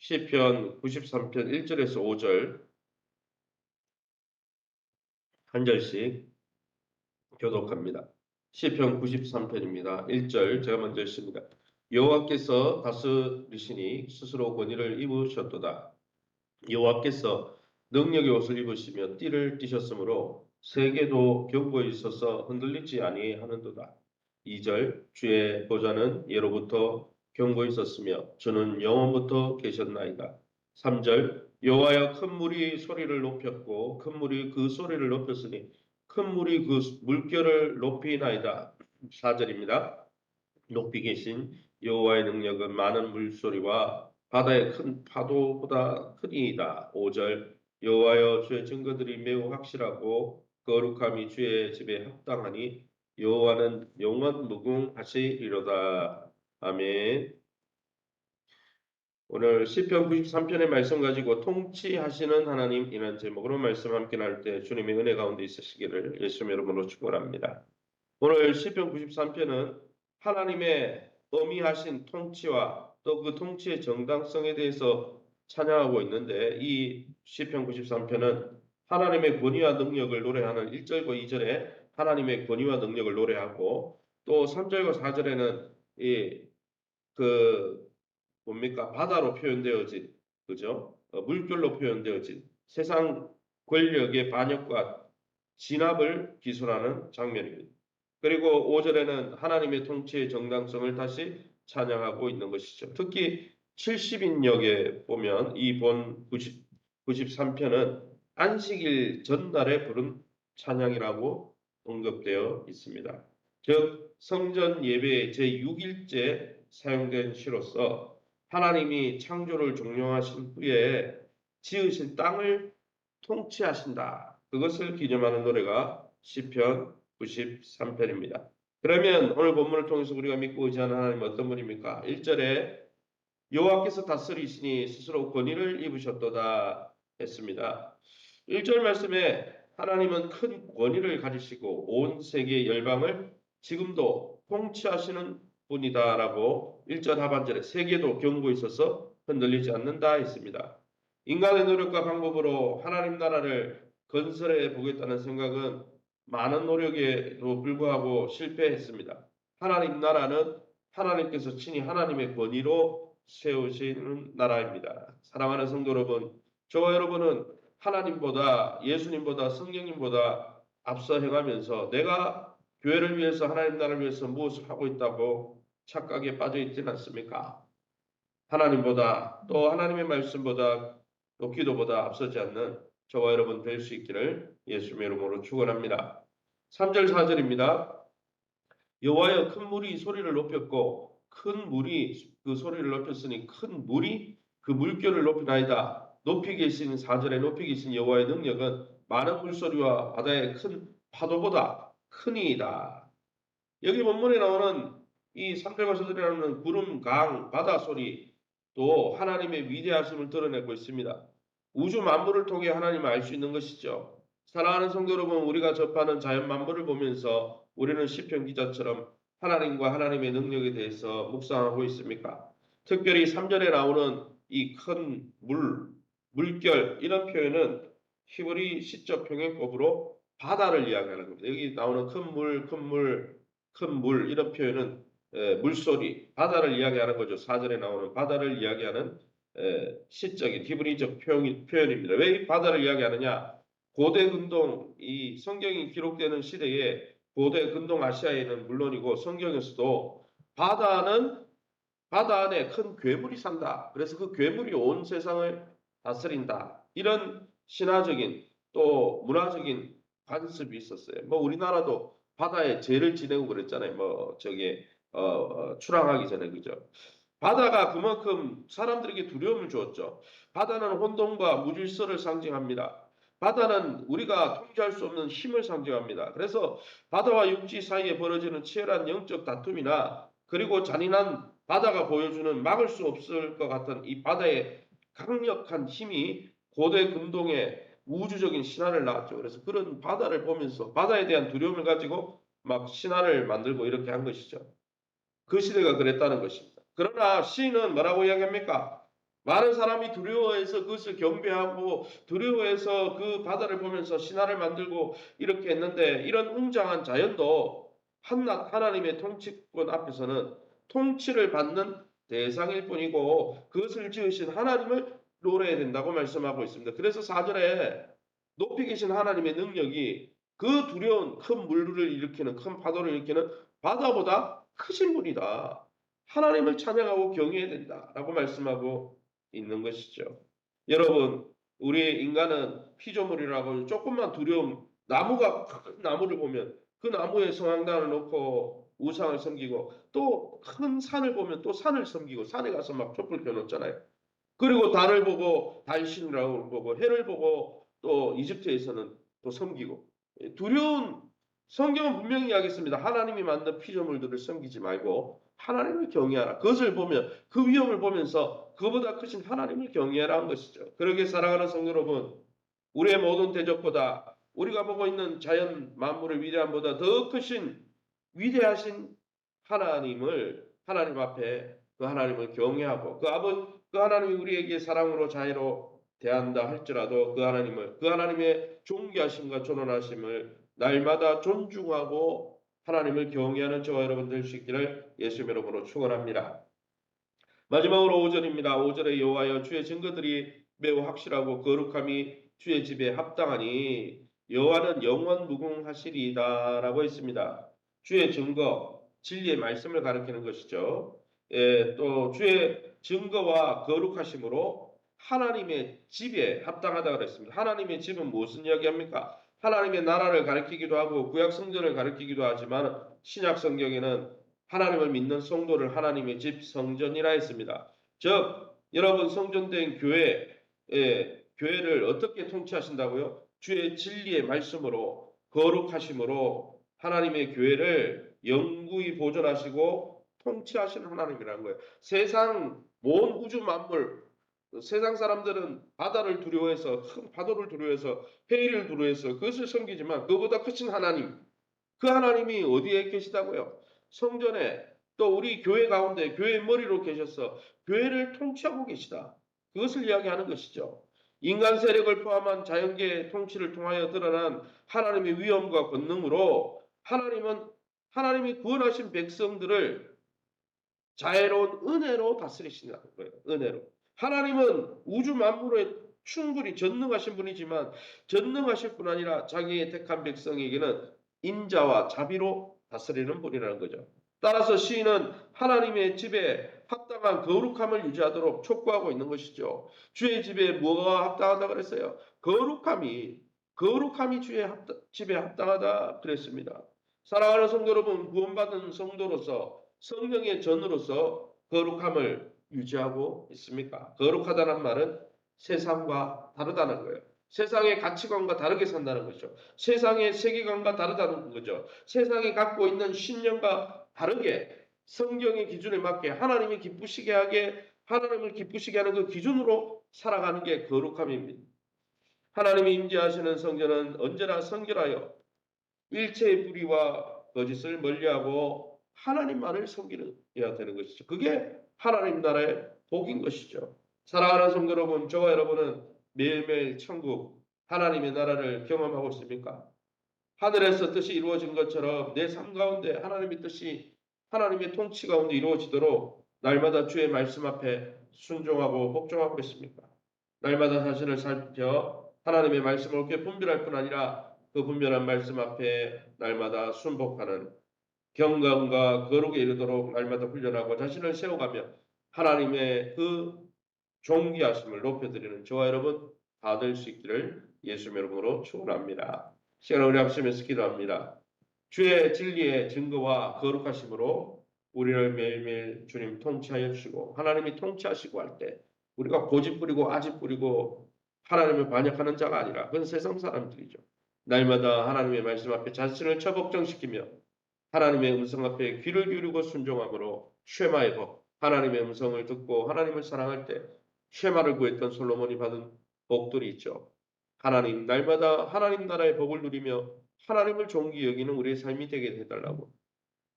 시편 93편 1절에서 5절 한 절씩 교독합니다. 시편 93편입니다. 1절 제가 먼저 읽습니다. 여호와께서 다스리시니 스스로 권위를 입으셨도다. 여호와께서 능력의 옷을 입으시며 띠를 띠셨으므로 세계도 견고히 있어서 흔들리지 아니하는도다. 2절 주의 보좌는 예로부터 견고히 있었으며 주는 영원부터 계셨나이다. 3절 여호와여 큰 물이 소리를 높였고 큰 물이 그 소리를 높였으니 큰 물이 그 물결을 높이나이다. 4절입니다. 높이 계신 여호와의 능력은 많은 물소리와 바다의 큰 파도보다 크니이다. 5절 여호와여 주의 증거들이 매우 확실하고 거룩함이 주의 집에 합당하니 여호와는 영원 무궁하시리로다. 아멘. 오늘 시편 93편의 말씀 가지고 통치하시는 하나님이라는 제목으로 말씀 함께 나눌 때 주님의 은혜 가운데 있으시기를 예수님 이름으로 축원합니다. 오늘 시편 93편은 하나님의 어미하신 통치와 또 그 통치의 정당성에 대해서 찬양하고 있는데 이 시편 93편은 하나님의 권위와 능력을 노래하는 1절과 2절에 하나님의 권위와 능력을 노래하고 또 3절과 4절에는 그 뭡니까? 바다로 표현되어진, 그죠? 물결로 표현되어진 세상 권력의 반역과 진압을 기술하는 장면입니다. 그리고 5절에는 하나님의 통치의 정당성을 다시 찬양하고 있는 것이죠. 특히 70인역에 보면 이 본 93편은 안식일 전날에 부른 찬양이라고 언급되어 있습니다. 즉 성전 예배의 제6일째 사용된 시로서 하나님이 창조를 종료하신 후에 지으신 땅을 통치하신다. 그것을 기념하는 노래가 시편 93편입니다. 그러면 오늘 본문을 통해서 우리가 믿고 의지하는 하나님 어떤 분입니까? 1절에 여호와께서 다스리시니 스스로 권위를 입으셨도다 했습니다. 1절 말씀에 하나님은 큰 권위를 가지시고 온 세계 열방을 지금도 통치하시는 분이다라고 1절 하반절에 세계도 견고히 있어서 흔들리지 않는다 했습니다. 인간의 노력과 방법으로 하나님 나라를 건설해 보겠다는 생각은 많은 노력에도 불구하고 실패했습니다. 하나님 나라는 하나님께서 친히 하나님의 권위로 세우시는 나라입니다. 사랑하는 성도 여러분, 저와 여러분은 하나님보다 예수님보다 성령님보다 앞서 행하면서 내가 교회를 위해서 하나님 나라를 위해서 무엇을 하고 있다고 착각에 빠져 있지는 않습니까? 하나님보다 또 하나님의 말씀보다 또 기도보다 앞서지 않는 저와 여러분 될 수 있기를 예수님의 이름으로 축원합니다. 3절 4절입니다. 여호와여 큰 물이 소리를 높였고 큰 물이 그 소리를 높였으니 큰 물이 그 물결을 높이나이다. 높이 계신 4절에 높이 계신 여호와의 능력은 많은 물소리와 바다의 큰 파도보다 크니이다. 여기 본문에 나오는 이 3절과 4절에 나오는 구름, 강, 바다 소리 또 하나님의 위대하심을 드러내고 있습니다. 우주 만물을 통해 하나님을 알 수 있는 것이죠. 사랑하는 성도 여러분, 우리가 접하는 자연 만물을 보면서 우리는 시편 기자처럼 하나님과 하나님의 능력에 대해서 묵상하고 있습니까? 특별히 3절에 나오는 이 큰 물결 이런 표현은 히브리 시적 평행법으로 바다를 이야기하는 겁니다. 여기 나오는 큰 물 이런 표현은 물소리, 바다를 이야기하는 거죠. 4절에 나오는 바다를 이야기하는 시적인 히브리적 표현입니다. 왜 이 바다를 이야기하느냐? 고대 근동, 이 성경이 기록되는 시대에 고대 근동 아시아에는 물론이고 성경에서도 바다 안에 큰 괴물이 산다. 그래서 그 괴물이 온 세상을 다스린다. 이런 신화적인 또 문화적인 관습이 있었어요. 뭐 우리나라도 바다에 죄를 지내고 그랬잖아요. 뭐 저기 출항하기 전에 그죠. 바다가 그만큼 사람들에게 두려움을 주었죠. 바다는 혼돈과 무질서를 상징합니다. 바다는 우리가 통제할 수 없는 힘을 상징합니다. 그래서 바다와 육지 사이에 벌어지는 치열한 영적 다툼이나 그리고 잔인한 바다가 보여주는 막을 수 없을 것 같은 이 바다의 강력한 힘이 고대 근동의 우주적인 신화를 낳았죠. 그래서 그런 바다를 보면서 바다에 대한 두려움을 가지고 막 신화를 만들고 이렇게 한 것이죠. 그 시대가 그랬다는 것입니다. 그러나 시인은 뭐라고 이야기합니까? 많은 사람이 두려워해서 그것을 경배하고 두려워해서 그 바다를 보면서 신화를 만들고 이렇게 했는데 이런 웅장한 자연도 한낱 하나님의 통치권 앞에서는 통치를 받는 대상일 뿐이고 그것을 지으신 하나님을 노래해야 된다고 말씀하고 있습니다. 그래서 4절에 높이 계신 하나님의 능력이 그 두려운 큰 물을 일으키는 큰 파도를 일으키는 바다보다 크신 분이다. 하나님을 찬양하고 경외해야 된다라고 말씀하고 있는 것이죠. 여러분, 우리 인간은 피조물이라고 조금만 두려움, 나무가 큰 나무를 보면 그 나무에 성황단을 놓고 우상을 섬기고 또 큰 산을 보면 또 산을 섬기고 산에 가서 막 촛불 켜놓잖아요. 그리고 달을 보고 달신이라고 보고 해를 보고 또 이집트에서는 또 섬기고 두려운 성경은 분명히 이야기했습니다. 하나님이 만든 피조물들을 섬기지 말고 하나님을 경외하라. 그것을 보면 그 위험을 보면서 그보다 크신 하나님을 경외하라 한 것이죠. 그러게 살아가는 성도 여러분, 우리의 모든 대적보다 우리가 보고 있는 자연 만물의 위대함보다 더 크신 위대하신 하나님을 하나님 앞에 그 하나님을 경외하고 그 하나님이 우리에게 사랑으로 자애로 대한다 할지라도 그 하나님을 그 하나님의 존귀하심과 존엄하심을 날마다 존중하고 하나님을 경외하는 저와 여러분 될 수 있기를 예수님 이름으로 축원합니다. 마지막으로 5절입니다. 5절에 여호와여 주의 증거들이 매우 확실하고 거룩함이 주의 집에 합당하니 여호와는 영원 무궁하시리이다라고 했습니다. 주의 증거, 진리의 말씀을 가리키는 것이죠. 또 주의 증거와 거룩하심으로 하나님의 집에 합당하다 그랬습니다. 하나님의 집은 무슨 이야기합니까? 하나님의 나라를 가리키기도 하고 구약 성전을 가리키기도 하지만 신약 성경에는 하나님을 믿는 성도를 하나님의 집 성전이라 했습니다. 즉 여러분 성전된 교회를 어떻게 통치하신다고요? 주의 진리의 말씀으로 거룩하심으로 하나님의 교회를 영구히 보존하시고 통치하시는 하나님이라는 거예요. 세상 온 우주 만물 세상 사람들은 바다를 두려워해서 큰 파도를 두려워해서 해일을 두려워해서 그것을 섬기지만 그보다 크신 하나님 그 하나님이 어디에 계시다고요? 성전에 또 우리 교회 가운데 교회 머리로 계셔서 교회를 통치하고 계시다. 그것을 이야기하는 것이죠. 인간 세력을 포함한 자연계의 통치를 통하여 드러난 하나님의 위엄과 권능으로 하나님이 구원하신 백성들을 자애로운 은혜로 다스리신다는 거예요. 은혜로. 하나님은 우주 만물에 충분히 전능하신 분이지만 전능하실 뿐 아니라 자기의 택한 백성에게는 인자와 자비로 다스리는 분이라는 거죠. 따라서 시인은 하나님의 집에 합당한 거룩함을 유지하도록 촉구하고 있는 것이죠. 주의 집에 뭐가 합당하다 그랬어요? 거룩함이 주의 집에 합당하다 그랬습니다. 사랑하는 성도 여러분, 구원받은 성도로서 성령의 전으로서 거룩함을 유지하고 있습니까? 거룩하다는 말은 세상과 다르다는 거예요. 세상의 가치관과 다르게 산다는 거죠. 세상의 세계관과 다르다는 거죠. 세상이 갖고 있는 신념과 다르게 성경의 기준에 맞게 하나님을 기쁘시게 하는 그 기준으로 살아가는 게 거룩함입니다. 하나님이 임재하시는 성전은 언제나 성결하여 일체의 불의와 거짓을 멀리하고 하나님만을 섬기어야 되는 것이죠. 그게 하나님 나라의 복인 것이죠. 사랑하는 성도 여러분, 저와 여러분은 매일매일 천국 하나님의 나라를 경험하고 있습니까? 하늘에서 뜻이 이루어진 것처럼 내 삶 가운데 하나님의 뜻이 하나님의 통치 가운데 이루어지도록 날마다 주의 말씀 앞에 순종하고 복종하고 있습니까? 날마다 자신을 살펴 하나님의 말씀을 옳게 분별할 뿐 아니라 그 분별한 말씀 앞에 날마다 순복하는 경건과 거룩에 이르도록 날마다 훈련하고 자신을 세워가며 하나님의 그 존귀하심을 높여드리는 저와 여러분 다 될 수 있기를 예수님 이름으로 축원합니다. 시간을 우리 합심해서 기도합니다. 주의 진리의 증거와 거룩하심으로 우리를 매일매일 주님 통치하여 주시고 하나님이 통치하시고 할 때 우리가 고집 부리고 아집 부리고 하나님을 반역하는 자가 아니라 그건 세상 사람들이죠. 날마다 하나님의 말씀 앞에 자신을 처복정시키며 하나님의 음성 앞에 귀를 기울이고 순종함으로 쉐마의 법, 하나님의 음성을 듣고 하나님을 사랑할 때 쉐마를 구했던 솔로몬이 받은 복들이 있죠. 하나님, 날마다 하나님 나라의 복을 누리며 하나님을 존귀 여기는 우리의 삶이 되게 해달라고.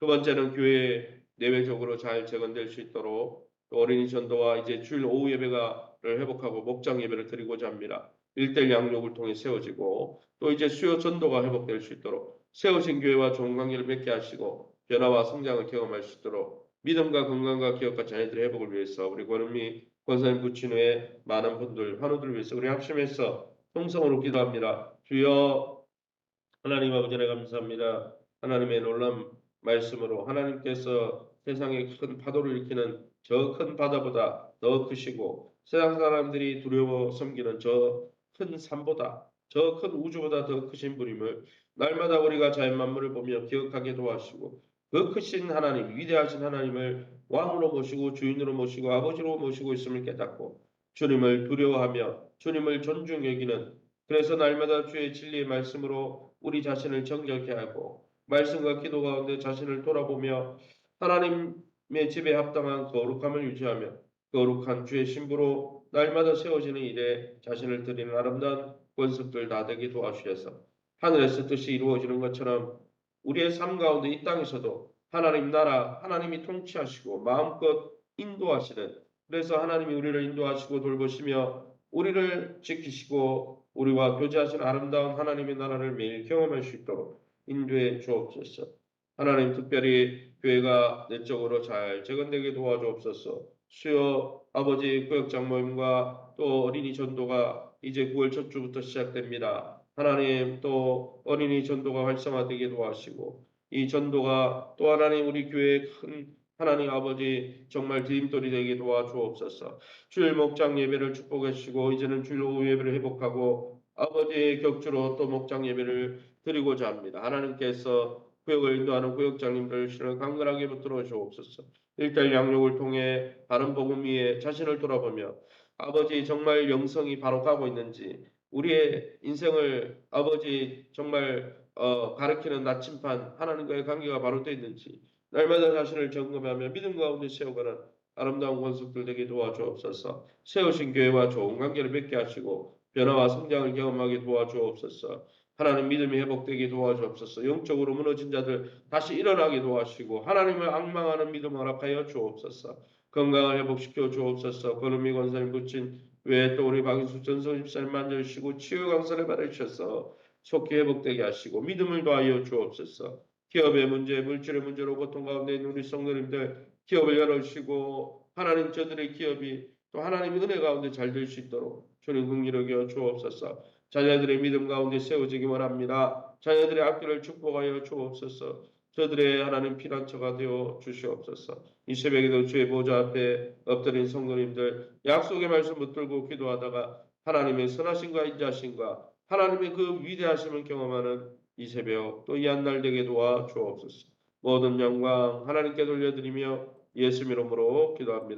두 번째는 교회에 내외적으로 잘 재건될 수 있도록 또 어린이 전도와 이제 주일 오후 예배가를 회복하고 목장 예배를 드리고자 합니다. 1:1 양육을 통해 세워지고 또 이제 수요 전도가 회복될 수 있도록 세우신 교회와 좋은 관계를 맺게 하시고 변화와 성장을 경험할 수 있도록 믿음과 건강과 기업과 자녀들의 회복을 위해서 우리 권은미 권사님 부친 후에 많은 분들 환우들을 위해서 우리 합심해서 통성으로 기도합니다. 주여 하나님 아버지 감사합니다. 하나님의 놀라운 말씀으로 하나님께서 세상의 큰 파도를 일으키는 저 큰 바다보다 더 크시고 세상 사람들이 두려워 섬기는 저 큰 산보다 저 큰 우주보다 더 크신 분임을 날마다 우리가 자연 만물을 보며 기억하게 도와주시고 그 크신 하나님 위대하신 하나님을 왕으로 모시고 주인으로 모시고 아버지로 모시고 있음을 깨닫고 주님을 두려워하며 주님을 존중히 여기는 그래서 날마다 주의 진리의 말씀으로 우리 자신을 정결케 하고 말씀과 기도 가운데 자신을 돌아보며 하나님의 집에 합당한 거룩함을 유지하며 거룩한 주의 신부로 날마다 세워지는 일에 자신을 드리는 아름다운 권속들 다 되게 도와주셔서 하늘에서 뜻이 이루어지는 것처럼 우리의 삶 가운데 이 땅에서도 하나님 나라 하나님이 통치하시고 마음껏 인도하시는 그래서 하나님이 우리를 인도하시고 돌보시며 우리를 지키시고 우리와 교제하신 아름다운 하나님의 나라를 매일 경험할 수 있도록 인도해 주옵소서. 하나님 특별히 교회가 내적으로 잘 재건되게 도와주옵소서. 수요 아버지 구역장 모임과 또 어린이 전도가 이제 9월 첫 주부터 시작됩니다. 하나님 또 어린이 전도가 활성화되게 도와주시고 이 전도가 또 하나님 우리 교회의 큰 하나님 아버지 정말 디딤돌이 되게 도와주옵소서. 주일 목장 예배를 축복해 주시고 이제는 주일 오후 예배를 회복하고 아버지의 격주로 또 목장 예배를 드리고자 합니다. 하나님께서 구역을 인도하는 구역장님들 신을 강건하게 붙들어 주옵소서. 일대일 양육을 통해 바른 복음 위에 자신을 돌아보며 아버지 정말 영성이 바로 가고 있는지 우리의 인생을 아버지 정말 가르치는 나침판 하나님과의 관계가 바로 되어 있는지 날마다 자신을 점검하며 믿음 가운데 세워가는 아름다운 권속들 되게 도와주옵소서. 세우신 교회와 좋은 관계를 맺게 하시고 변화와 성장을 경험하게 도와주옵소서. 하나님 믿음이 회복되게 도와주옵소서. 영적으로 무너진 자들 다시 일어나게 도와주시고 하나님을 앙망하는 믿음을 허락하여 주옵소서. 건강을 회복시켜 주옵소서. 권은미 권사님 붙인 외에 또 우리 박인수 전성 집사님 만져주시고 치유 강선을 받으셔서 속히 회복되게 하시고 믿음을 더하여 주옵소서. 기업의 문제, 물질의 문제로 고통 가운데 있는 우리 성도님들 기업을 열어주시고 하나님 저들의 기업이 또 하나님의 은혜 가운데 잘 될 수 있도록 주님 긍휼히 여겨 주옵소서. 자녀들의 믿음 가운데 세워지기 원합니다. 자녀들의 학교를 축복하여 주옵소서. 저들의 하나님 피난처가 되어 주시옵소서. 이 새벽에도 주의 보좌 앞에 엎드린 성도님들 약속의 말씀 붙들고 기도하다가 하나님의 선하심과 인자심과 하나님의 그 위대하심을 경험하는 이 새벽 또 이 한날 되게 도와 주옵소서. 모든 영광 하나님께 돌려드리며 예수 이름으로 기도합니다.